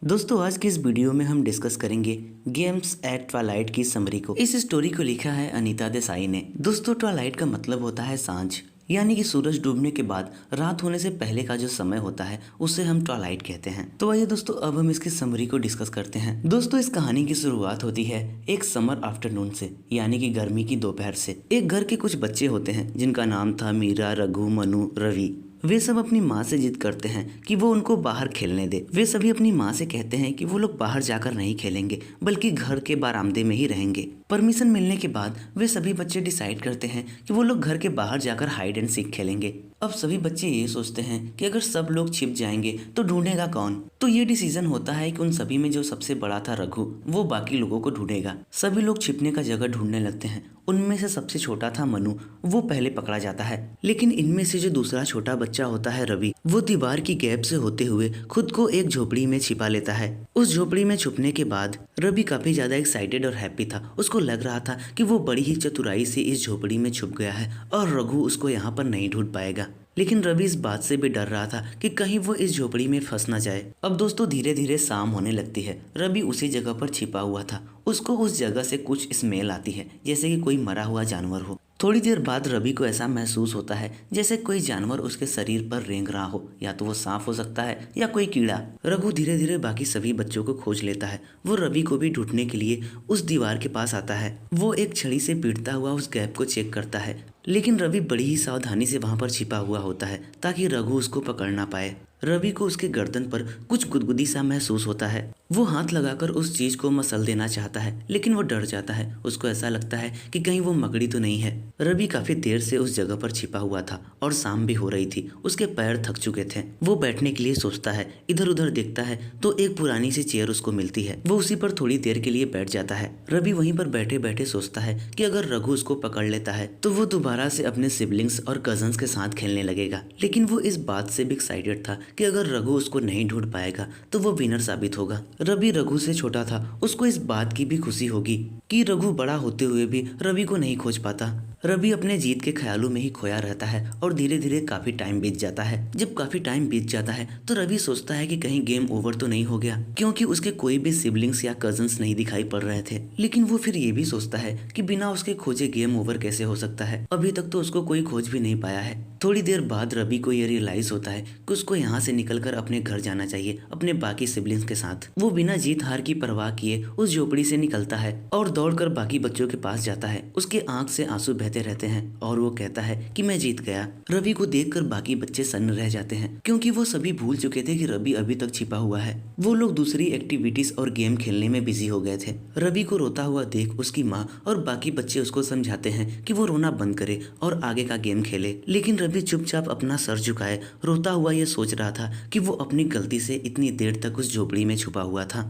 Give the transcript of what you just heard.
दोस्तों आज की इस वीडियो में हम डिस्कस करेंगे गेम्स एट ट्वाइलाइट की समरी को। इस स्टोरी को लिखा है अनीता देसाई ने। दोस्तों ट्वाइलाइट का मतलब होता है सांझ, यानी कि सूरज डूबने के बाद रात होने से पहले का जो समय होता है उसे हम ट्वाइलाइट कहते हैं। तो आइए दोस्तों अब हम इसकी समरी को डिस्कस करते हैं। दोस्तों इस कहानी की शुरुआत होती है एक समर आफ्टरनून से, यानी कि गर्मी की दोपहर से। एक घर के कुछ बच्चे होते हैं जिनका नाम था मीरा, रघु, मनु, रवि। वे सब अपनी माँ से जिद करते हैं कि वो उनको बाहर खेलने दे। वे सभी अपनी माँ से कहते हैं कि वो लोग बाहर जाकर नहीं खेलेंगे बल्कि घर के बरामदे में ही रहेंगे। परमिशन मिलने के बाद वे सभी बच्चे डिसाइड करते हैं कि वो लोग घर के बाहर जाकर हाइड एंड सीक खेलेंगे। अब सभी बच्चे ये सोचते हैं कि अगर सब लोग छिप जाएंगे तो ढूंढेगा कौन। तो ये डिसीजन होता है कि उन सभी में जो सबसे बड़ा था रघु, वो बाकी लोगों को ढूंढेगा। सभी लोग छिपने का जगह ढूंढने लगते हैं। उनमें से सबसे छोटा था मनु, वो पहले पकड़ा जाता है। लेकिन इनमें से जो दूसरा छोटा बच्चा होता है रवि, वो दीवार की गैप से होते हुए खुद को एक झोपड़ी में छिपा लेता है। उस झोपड़ी में छुपने के बाद रवि काफी ज्यादा एक्साइटेड और हैप्पी था। उसको लग रहा था कि वो बड़ी ही चतुराई से इस झोपड़ी में छुप गया है और रघु उसको यहाँ पर नहीं ढूंढ पाएगा। लेकिन रवि इस बात से भी डर रहा था कि कहीं वो इस झोपड़ी में फंस ना जाए। अब दोस्तों धीरे धीरे शाम होने लगती है। रवि उसी जगह पर छिपा हुआ था। उसको उस जगह से कुछ स्मेल आती है, जैसे कि कोई मरा हुआ जानवर हो। थोड़ी देर बाद रवि को ऐसा महसूस होता है जैसे कोई जानवर उसके शरीर पर रेंग रहा हो, या तो वो सांप हो सकता है या कोई कीड़ा। रघु धीरे धीरे बाकी सभी बच्चों को खोज लेता है। वो रवि को भी ढूंढने के लिए उस दीवार के पास आता है। वो एक छड़ी से पीटता हुआ उस गैप को चेक करता है, लेकिन रवि बड़ी ही सावधानी से वहां पर छिपा हुआ होता है ताकि रघु उसको पकड़ ना पाए। रवि को उसके गर्दन पर कुछ गुदगुदी सा महसूस होता है। वो हाथ लगाकर उस चीज को मसल देना चाहता है, लेकिन वो डर जाता है। उसको ऐसा लगता है कि कहीं वो मकड़ी तो नहीं है। रवि काफी देर से उस जगह पर छिपा हुआ था और शाम भी हो रही थी। उसके पैर थक चुके थे। वो बैठने के लिए सोचता है, इधर उधर देखता है तो एक पुरानी सी चेयर उसको मिलती है। वो उसी पर थोड़ी देर के लिए बैठ जाता है। रवि वहीं पर बैठे बैठे सोचता है कि अगर रघु उसको पकड़ लेता है तो वो दोबारा से अपने सिबलिंग्स और कजन्स के साथ खेलने लगेगा। लेकिन वो इस बात से भी एक्साइटेड था कि अगर रघु उसको नहीं ढूंढ पाएगा तो वो विनर साबित होगा। रवि रघु से छोटा था, उसको इस बात की भी खुशी होगी कि रघु बड़ा होते हुए भी रवि को नहीं खोज पाता। रवि अपने जीत के ख्यालों में ही खोया रहता है और धीरे धीरे काफी टाइम बीत जाता है। जब काफी टाइम बीत जाता है तो रवि सोचता है कि कहीं गेम ओवर तो नहीं हो गया, क्योंकि उसके कोई भी सिबलिंग्स या कजन्स नहीं दिखाई पड़ रहे थे। लेकिन वो फिर ये भी सोचता है कि बिना उसके खोजे गेम ओवर कैसे हो सकता है। अभी तक तो उसको कोई खोज भी नहीं पाया है। थोड़ी देर बाद रवि को ये रियलाइज होता है कि उसको यहाँ से निकलकर अपने घर जाना चाहिए अपने बाकी सिबलिंग्स के साथ। वो बिना जीत हार की परवाह किए उस झोपड़ी से निकलता है और दौड़कर बाकी बच्चों के पास जाता है। उसके आंख से आंसू बहते रहते हैं और वो कहता है कि मैं जीत गया। रवि को देखकर बाकी बच्चे सन्न रह जाते हैं, क्योंकि वो सभी भूल चुके थे कि रवि अभी तक छिपा हुआ है। वो लोग दूसरी एक्टिविटीज और गेम खेलने में बिजी हो गए थे। रवि को रोता हुआ देख उसकी माँ और बाकी बच्चे उसको समझाते हैं कि वो रोना बंद करे और आगे का गेम खेले। लेकिन रवि चुपचाप अपना सर झुकाए रोता हुआ ये सोच रहा था कि वो अपनी गलती से इतनी देर तक उस झोपड़ी में छुपा हुआ था।